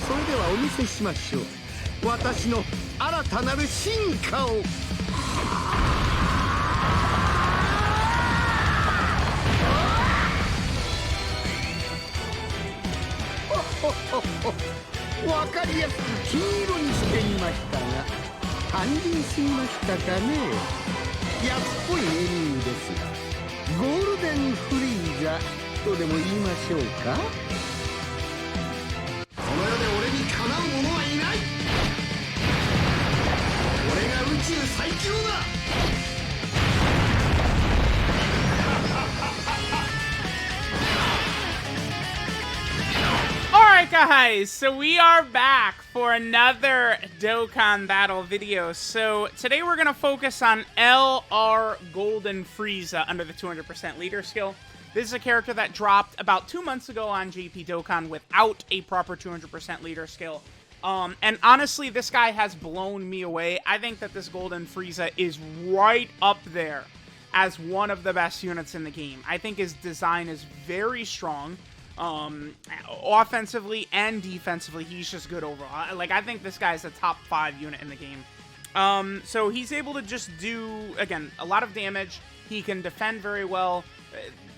それではお見せしましょう。私の新たなる進化を。わかりやすく金色にしてみましたが、単純すぎましたかね。安っぽいネーミングですが、ゴールデンフリーザとでも言いましょうか。この世で俺にかなう者はいない。俺が宇宙最強だ。Alright guys, so we are back for another Dokkan battle video. So today we're going to focus on LR Golden Frieza under the 200% leader skill. This is a character that dropped about 2 months ago on JP Dokkan without a proper 200% leader skill. And honestly, this guy has blown me away. I think that this Golden Frieza is right up there as one of the best units in the game. I think his design is very strong. Offensively and defensively, he's just good overall. Like, I think this guy's a top 5 unit in the game. So he's able to just do, again, a lot of damage. He can defend very well,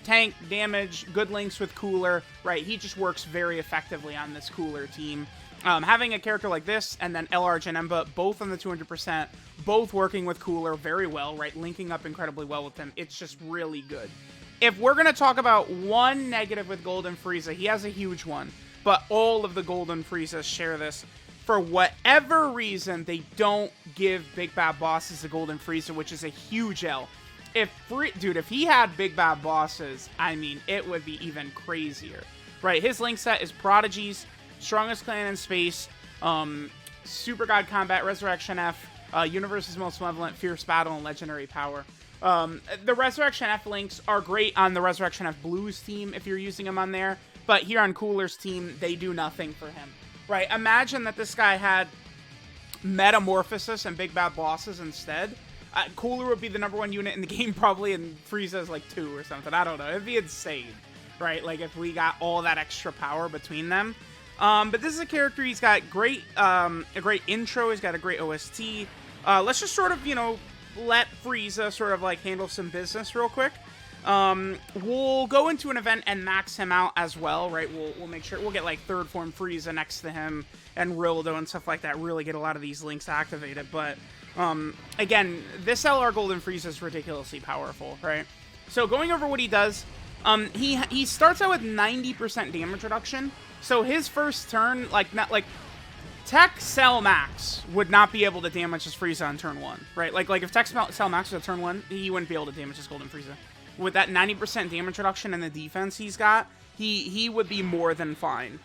tank damage, good links with Cooler, right? He just works very effectively on this Cooler team. Having a character like this and then LR Janemba, both on the 200%, both working with Cooler very well, right? Linking up incredibly well with him. It's just really good. If we're going to talk about one negative with Golden Frieza, he has a huge one, but all of the Golden Friezas share this. For whatever reason, they don't give Big Bad Bosses the Golden Frieza, which is a huge L. If he had Big Bad Bosses, I mean, it would be even crazier. Right, his link set is Prodigies, Strongest Clan in Space, Super God Combat, Resurrection F, Universe's Most Malevolent, Fierce Battle, and Legendary Power. The Resurrection F links are great on the Resurrection F Blues team if you're using them on there, but here on Cooler's team, they do nothing for him, right? Imagine that this guy had Metamorphosis and Big Bad Bosses instead. Cooler would be the #1 unit in the game probably, and Frieza's like 2 or something. I don't know. It'd be insane, right? Like if we got all that extra power between them. But this is a character, he's got a great intro, he's got a great OST. Let's just sort of, you know, let Frieza sort of like handle some business real quick. We'll go into an event and max him out as well, right? We'll make sure we'll get like third form Frieza next to him and Rildo and stuff like that. Really get a lot of these links activated. But again, this LR Golden Frieza is ridiculously powerful, right? So going over what he does, he starts out with 90% damage reduction. So his first turn, Tech Cell Max would not be able to damage his Frieza on turn 1, right? Like if Tech Cell Max was at turn 1, he wouldn't be able to damage his Golden Frieza. With that 90% damage reduction and the defense he's got, he would be more than fine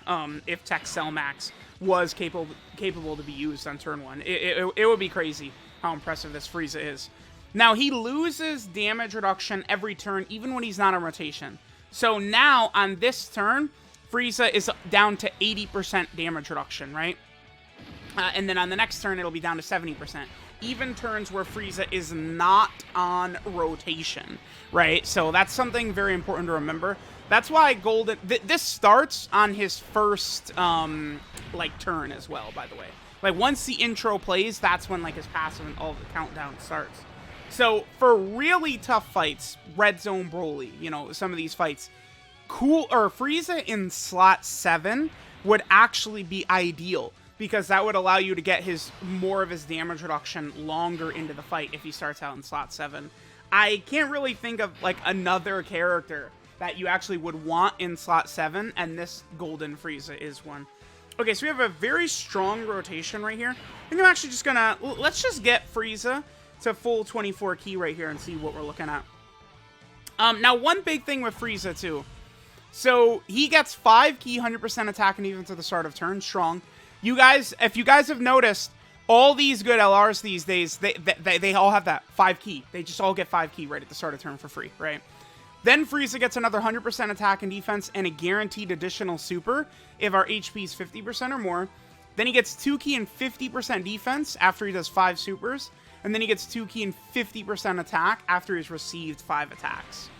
if Tech Cell Max was capable to be used on turn 1. It would be crazy how impressive this Frieza is. Now, he loses damage reduction every turn, even when he's not on rotation. So now, on this turn, Frieza is down to 80% damage reduction, right? And then on the next turn, it'll be down to 70%. Even turns where Frieza is not on rotation, right? So that's something very important to remember. That's why Golden... this starts on his first, turn as well, by the way. Like, once the intro plays, that's when, like, his passive and all the countdown starts. So, for really tough fights, Red Zone Broly, you know, some of these fights, Frieza in slot 7 would actually be ideal, because that would allow you to get more of his damage reduction longer into the fight if he starts out in slot 7. I can't really think of, like, another character that you actually would want in slot 7, and this Golden Frieza is one. Okay, so we have a very strong rotation right here. I think I'm actually just gonna... let's just get Frieza to full 24 key right here and see what we're looking at. Now, one big thing with Frieza, too. So, he gets 5 key, 100% attack and defense at the start of turn. Strong. You guys, if you guys have noticed, all these good LRs these days, they all have that 5 key. They just all get 5 key right at the start of turn for free, right? Then Frieza gets another 100% attack and defense and a guaranteed additional super if our HP is 50% or more. Then he gets 2 key and 50% defense after he does 5 supers. And then he gets 2 key and 50% attack after he's received 5 attacks.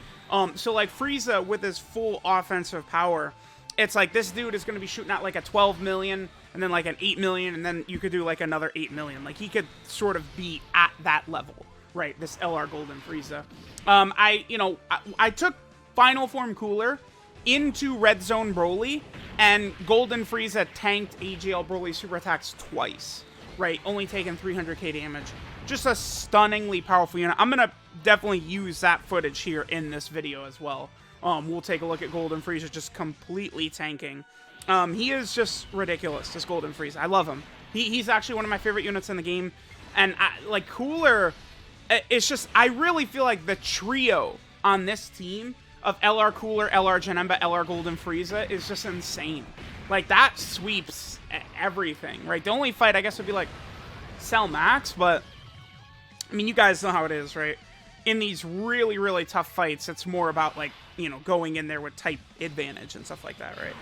So like Frieza with his full offensive power, it's like this dude is going to be shooting out like a 12 million and then like an 8 million, and then you could do like another 8 million. Like he could sort of be at that level, right? This LR Golden Frieza. I took Final Form Cooler into Red Zone Broly, and Golden Frieza tanked AGL Broly super attacks twice, right? Only taking 300k damage. Just a stunningly powerful unit. I'm gonna definitely use that footage here in this video as well. We'll take a look at Golden Frieza just completely tanking. He is just ridiculous, this Golden Frieza. I love him. He's actually one of my favorite units in the game. And Cooler, it's just, I really feel like the trio on this team of LR Cooler, LR Janemba, LR Golden Frieza is just insane. Like, that sweeps everything, right? The only fight, I guess, would be, like, Cell Max, but, I mean, you guys know how it is, right? In these really, really tough fights, it's more about, like, you know, going in there with type advantage and stuff like that, right?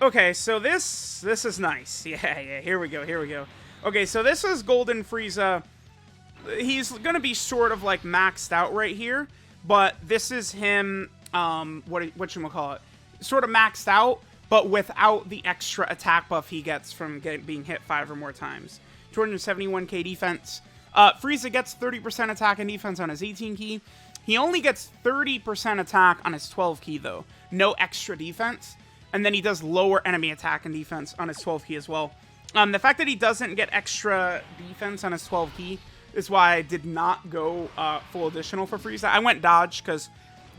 Okay, so this is nice. Yeah, here we go. Okay, so this is Golden Frieza. He's gonna be sort of, like, maxed out right here, but this is him, whatchamacallit, sort of maxed out, but without the extra attack buff he gets from being hit 5 or more times. 271k defense. Frieza gets 30% attack and defense on his 18 key. He only gets 30% attack on his 12 key, though. No extra defense. And then he does lower enemy attack and defense on his 12 key as well. The fact that he doesn't get extra defense on his 12 key is why I did not go full additional for Frieza. I went dodge, because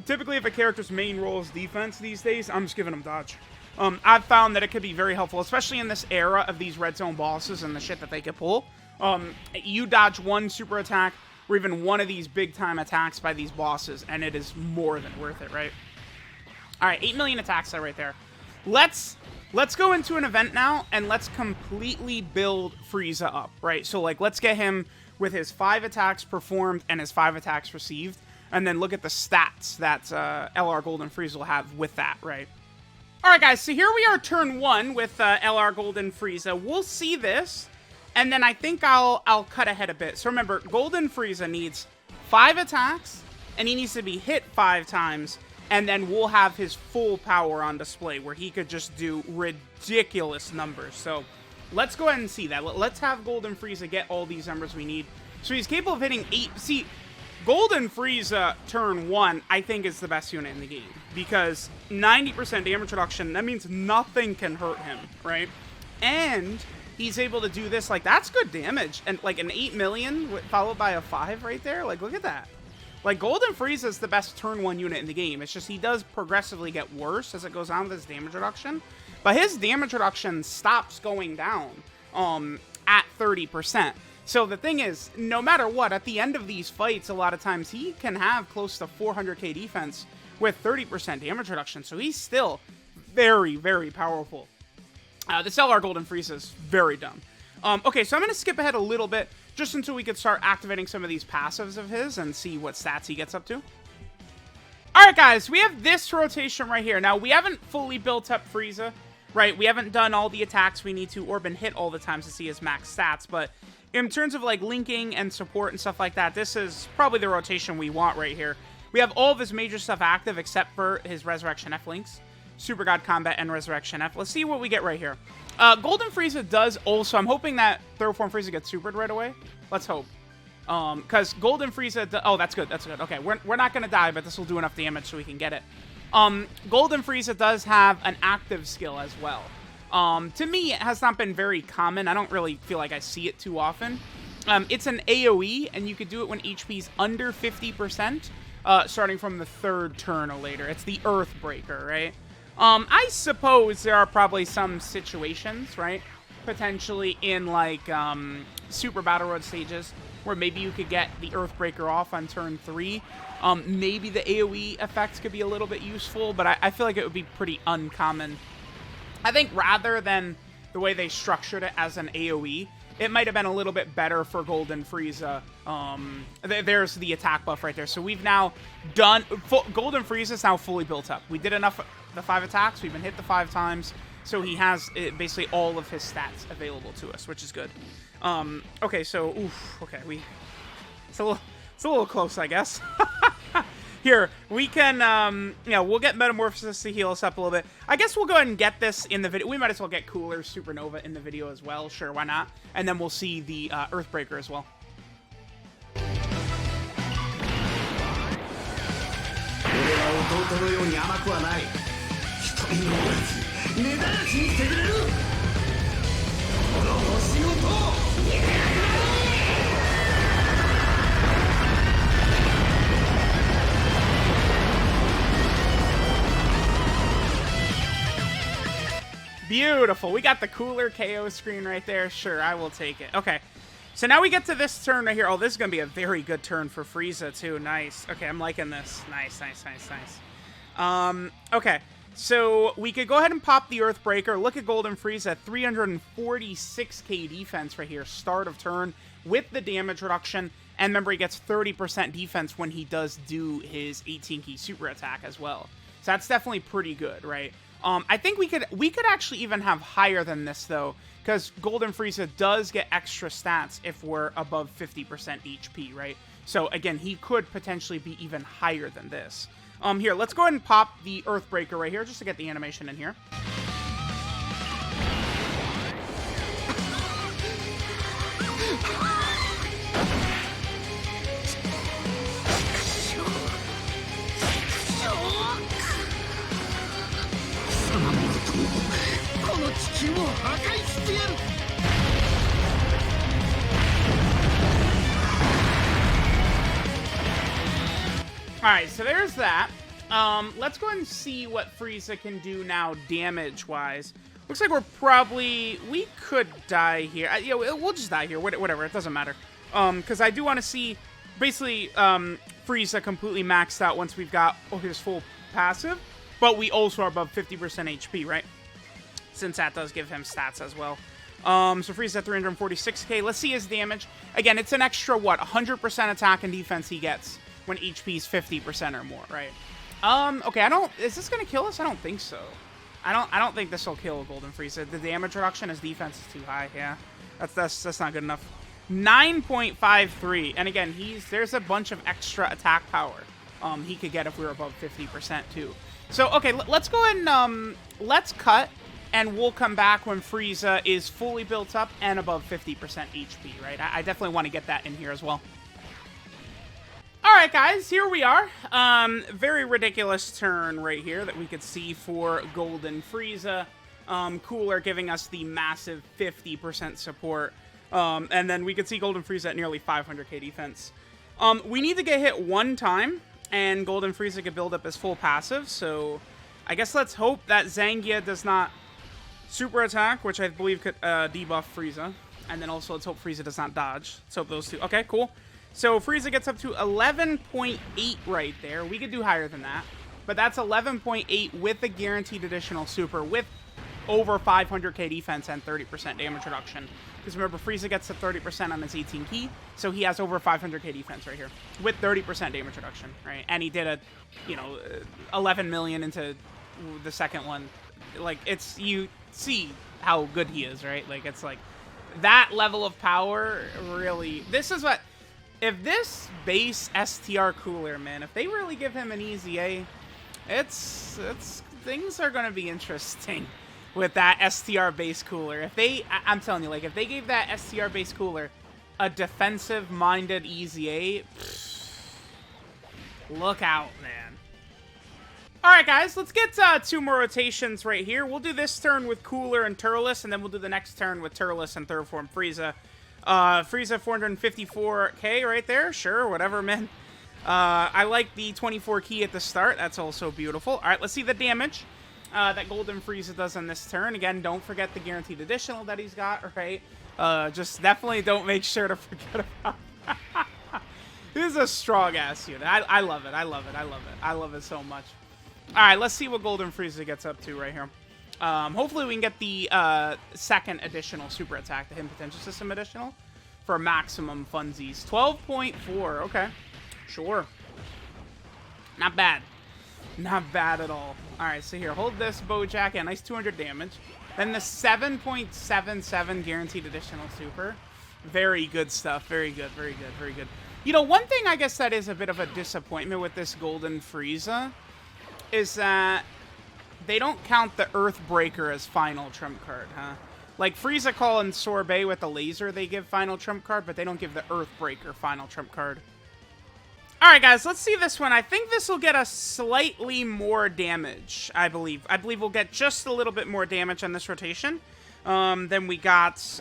typically if a character's main role is defense these days, I'm just giving him dodge. I've found that it could be very helpful, especially in this era of these red zone bosses and the shit that they could pull. You dodge one super attack or even one of these big time attacks by these bosses, and it is more than worth it, right? All right, 8 million attacks right there. Let's go into an event now, and let's completely build Frieza up, right? So, like, let's get him with his 5 attacks performed and his 5 attacks received, and then look at the stats that LR Golden Frieza will have with that, right? All right, guys, so here we are turn 1 with LR Golden Frieza. We'll see this, and then I think I'll cut ahead a bit. So remember, Golden Frieza needs 5 attacks, and he needs to be hit 5 times, and then we'll have his full power on display, where he could just do ridiculous numbers. So let's go ahead and see that. Let's have Golden Frieza get all these numbers we need. So he's capable of hitting 8. See, Golden Frieza turn 1, I think, is the best unit in the game, because 90% damage reduction, that means nothing can hurt him, right? And he's able to do this, like, that's good damage. And, like, an 8 million followed by a 5 right there, like, look at that. Like, Golden Frieza is the best turn 1 unit in the game. It's just he does progressively get worse as it goes on with his damage reduction. But his damage reduction stops going down at 30%. So the thing is, no matter what, at the end of these fights, a lot of times he can have close to 400k defense with 30% damage reduction. So he's still very, very powerful. This LR Golden Frieza is very dumb. Okay, so I'm going to skip ahead a little bit, just until we could start activating some of these passives of his and see what stats he gets up to. Alright guys, we have this rotation right here. Now, we haven't fully built up Frieza, right? We haven't done all the attacks we need to or been hit all the times to see his max stats, but in terms of like linking and support and stuff like that, this is probably the rotation we want right here. We have all of his major stuff active except for his Resurrection F links, Super God Combat, and Resurrection F. Let's see what we get right here. Golden Frieza does also, I'm hoping that Third Form Frieza gets supered right away. Let's hope. Because Golden Frieza, oh, that's good, that's good. Okay, we're not going to die, but this will do enough damage so we can get it. Golden Frieza does have an active skill as well. To me, it has not been very common. I don't really feel like I see it too often. It's an AoE, and you could do it when HP's under 50%, starting from the 3rd turn or later. It's the Earthbreaker, right? I suppose there are probably some situations, right? Potentially in, like, Super Battle Road stages, where maybe you could get the Earthbreaker off on turn 3. Maybe the AoE effects could be a little bit useful, but I feel like it would be pretty uncommon. I think rather than the way they structured it as an AoE, it might have been a little bit better for Golden Frieza. There's the attack buff right there. So we've now done... Golden Frieza is now fully built up. We did enough of the 5 attacks. We've been hit the 5 times. So he has basically all of his stats available to us, which is good. Okay, so... Oof, okay, it's a little close, I guess. Here, we can, yeah, we'll get Metamorphosis to heal us up a little bit. I guess we'll go ahead and get this in the video. We might as well get Cooler Supernova in the video as well. Sure, why not? And then we'll see the Earthbreaker as well. Beautiful. We got the Cooler KO screen right there. Sure, I will take it. Okay. So now we get to this turn right here. Oh, this is going to be a very good turn for Frieza, too. Nice. Okay, I'm liking this. Nice, nice, nice, nice. Okay. So we could go ahead and pop the Earthbreaker. Look at Golden Frieza, 346k defense right here. Start of turn with the damage reduction. And remember, he gets 30% defense when he does do his 18-key super attack as well. So that's definitely pretty good, right? I think we could actually even have higher than this, though, because Golden Frieza does get extra stats if we're above 50% HP, right? So, again, he could potentially be even higher than this. Here, let's go ahead and pop the Earthbreaker right here, just to get the animation in here. Alright, so there's that. Let's go ahead and see what Frieza can do now damage-wise. Looks like we could die here. Yeah, we'll just die here, whatever, it doesn't matter. Because I do want to see, basically, Frieza completely maxed out once we've got his full passive. But we also are above 50% HP, right? Since that does give him stats as well. So Frieza at 346k. Let's see his damage. Again, it's an extra, what, 100% attack and defense he gets when HP is 50% or more, right? Okay, is this gonna kill us? I don't think so. I don't think this will kill Golden Frieza. The damage reduction, his defense is too high, yeah. That's not good enough. 9.53, and again, there's a bunch of extra attack power he could get if we were above 50% too. So, okay, let's go ahead and, let's cut, and we'll come back when Frieza is fully built up and above 50% HP, right? I definitely want to get that in here as well. Alright, guys, here we are. Very ridiculous turn right here that we could see for Golden Frieza. Cooler giving us the massive 50% support. And then we could see Golden Frieza at nearly 500k defense. We need to get hit one time, and Golden Frieza could build up his full passive, so I guess let's hope that Zangia does not super attack, which I believe could debuff Frieza. And then also let's hope Frieza does not dodge. Let's hope those two. Okay, cool. So Frieza gets up to 11.8 right there. We could do higher than that. But that's 11.8 with a guaranteed additional super with over 500k defense and 30% damage reduction. Because remember, Frieza gets to 30% on his 18 key, so he has over 500k defense right here with 30% damage reduction, right? And he did a, 11 million into the second one. Like, you see how good he is, right? Like, it's like that level of power really. This is what. If this base STR Cooler, man, if they really give him an easy A, things are going to be interesting with that STR base Cooler. I'm telling you, like, if they gave that STR base Cooler a defensive-minded easy A, look out, man. Alright, guys, let's get 2 more rotations right here. We'll do this turn with Cooler and Turles, and then we'll do the next turn with Turles and Third Form Frieza. Frieza 454k right there. Sure, whatever, man. I like the 24 key at the start. That's also beautiful. All right, let's see the damage that Golden Frieza does on this turn. Again, don't forget the guaranteed additional that he's got, right? Just definitely don't make sure to forget about that. This is a strong-ass unit. I love it. I love it. I love it. I love it so much. All right, let's see what Golden Frieza gets up to right here. Hopefully we can get the second additional super attack, the Hidden Potential System additional, for maximum funsies. 12.4, okay. Sure. Not bad. Not bad at all. Alright, so here, hold this, Bojack. Yeah, nice 200 damage. Then the 7.77 guaranteed additional super. Very good stuff. Very good, very good, very good. You know, one thing I guess that is a bit of a disappointment with this Golden Frieza is that they don't count the Earthbreaker as final trump card, huh? Like, Frieza Call and Sorbet with the laser, they give final trump card, but they don't give the Earthbreaker final trump card. Alright, guys, let's see this one. I think this will get us slightly more damage, I believe. I believe we'll get just a little bit more damage on this rotation than we got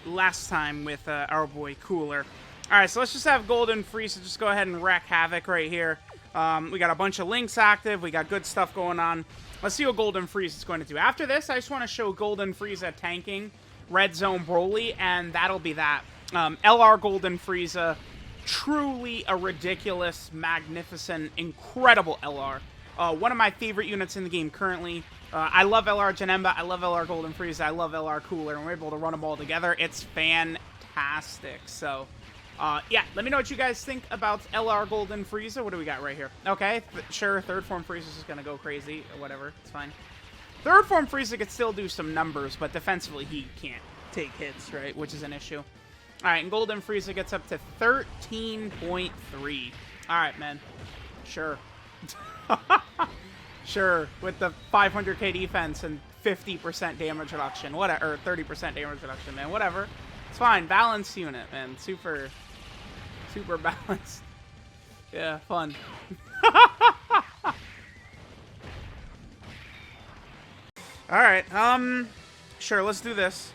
last time with our boy Cooler. Alright, so let's just have Golden Frieza just go ahead and wreak havoc right here. We got a bunch of links active. We got good stuff going on. Let's see what Golden Frieza is going to do. After this, I just want to show Golden Frieza tanking Red Zone Broly, and that'll be that. LR Golden Frieza, truly a ridiculous, magnificent, incredible LR. One of my favorite units in the game currently. I love LR Janemba. I love LR Golden Frieza. I love LR Cooler, and we're able to run them all together. It's fantastic. So... yeah, let me know what you guys think about LR Golden Frieza. What do we got right here? Okay, sure, third form Frieza's just gonna go crazy. Whatever, it's fine. Third form Frieza could still do some numbers, but defensively he can't take hits, right? Which is an issue. Alright, and Golden Frieza gets up to 13.3. Alright, man. Sure. Sure, with the 500k defense and 50% damage reduction. Whatever, or 30% damage reduction, man. Whatever. It's fine. Balanced unit, man. Super balanced. Yeah, fun. Alright, sure, let's do this.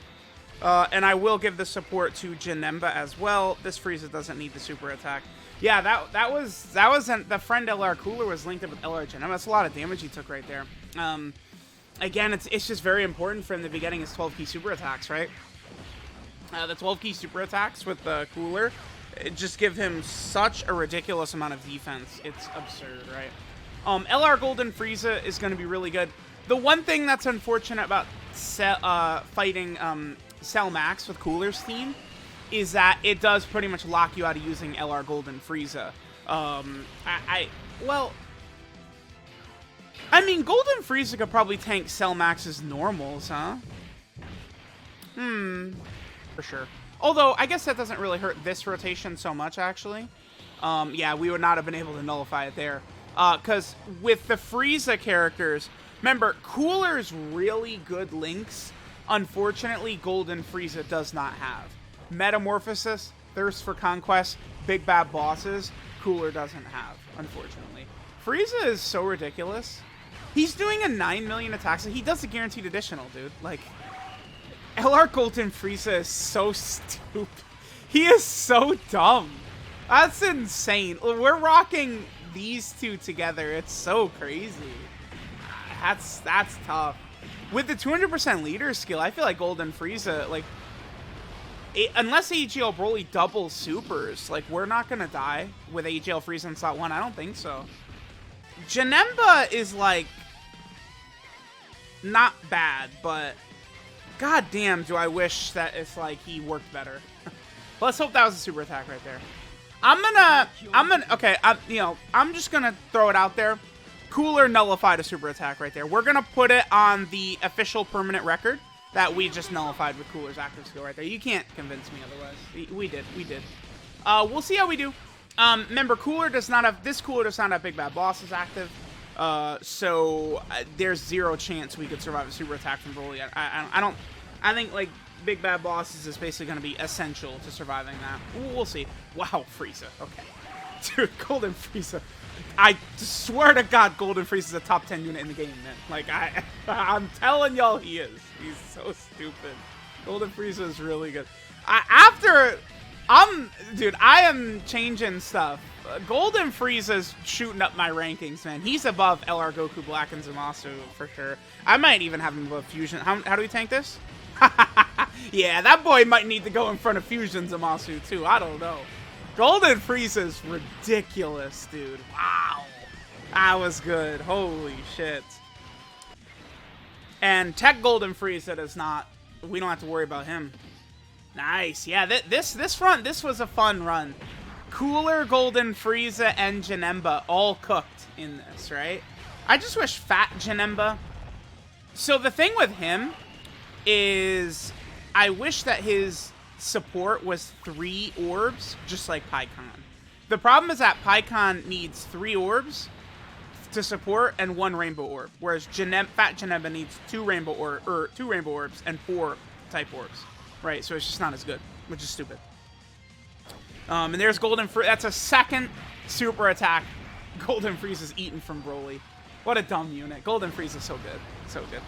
And I will give the support to Janemba as well. This Frieza doesn't need the super attack. Yeah, that was the friend LR Cooler was linked up with LR Janemba. That's a lot of damage he took right there. Again, it's just very important for him to be getting his 12 key super attacks, right? The 12 key super attacks with the Cooler, it just give him such a ridiculous amount of defense. It's absurd, right? LR Golden Frieza is going to be really good. The one thing that's unfortunate about fighting Cell Max with Cooler's team is that it does pretty much lock you out of using LR Golden Frieza. Well, I mean, Golden Frieza could probably tank Cell Max's normals, huh? For sure. Although, I guess that doesn't really hurt this rotation so much, actually. Yeah, we would not have been able to nullify it there. Because with the Frieza characters, remember, Cooler's really good links, unfortunately, Golden Frieza does not have. Metamorphosis, Thirst for Conquest, Big Bad Bosses, Cooler doesn't have, unfortunately. Frieza is so ridiculous. He's doing a 9 million attacks, and he does a guaranteed additional, dude. Like... LR Golden Frieza is so stupid. He is so dumb. That's insane. We're rocking these two together. It's so crazy. That's tough. With the 200% leader skill, I feel like Golden Frieza, like, unless AGL Broly doubles supers, like, we're not gonna die with AGL Frieza in slot 1. I don't think so. Janemba is, like, not bad, but... God damn, do I wish that it's like he worked better. Let's hope that was a super attack right there. Okay, I'm just gonna throw it out there. Cooler nullified a super attack right there. We're gonna put it on the official permanent record that we just nullified with Cooler's active skill right there. You can't convince me otherwise. We did. We'll see how we do. Remember, this Cooler does not have Big Bad Bosses active. So there's zero chance we could survive a super attack from Broly. I think, like, Big Bad Bosses is basically going to be essential to surviving that. We'll see. Wow, Frieza. Okay. Dude, Golden Frieza. I swear to God, Golden Frieza is a top 10 unit in the game, man. Like, I'm telling y'all he is. He's so stupid. Golden Frieza is really good. Dude, I am changing stuff. Golden Frieza's shooting up my rankings, man. He's above LR Goku Black and Zamasu for sure. I might even have him above Fusion. How do we tank this? Yeah, that boy might need to go in front of Fusion Zamasu too. I don't know. Golden Frieza's ridiculous, dude. Wow. That was good. Holy shit. And Tech Golden Frieza does not... We don't have to worry about him. Nice. Yeah, this was a fun run. Cooler, Golden Frieza, and Janemba all cooked in this, right? I just wish Fat Janemba... So the thing with him is I wish that his support was 3 orbs, just like Paikon. The problem is that Pycon needs 3 orbs to support and 1 rainbow orb, whereas Fat Janeba needs 2 rainbow orbs and 4 type orbs, right? So it's just not as good, which is stupid. And there's Golden Frieza. That's a second super attack. Golden Frieza's eaten from Broly. What a dumb unit. Golden Frieza's so good, so good.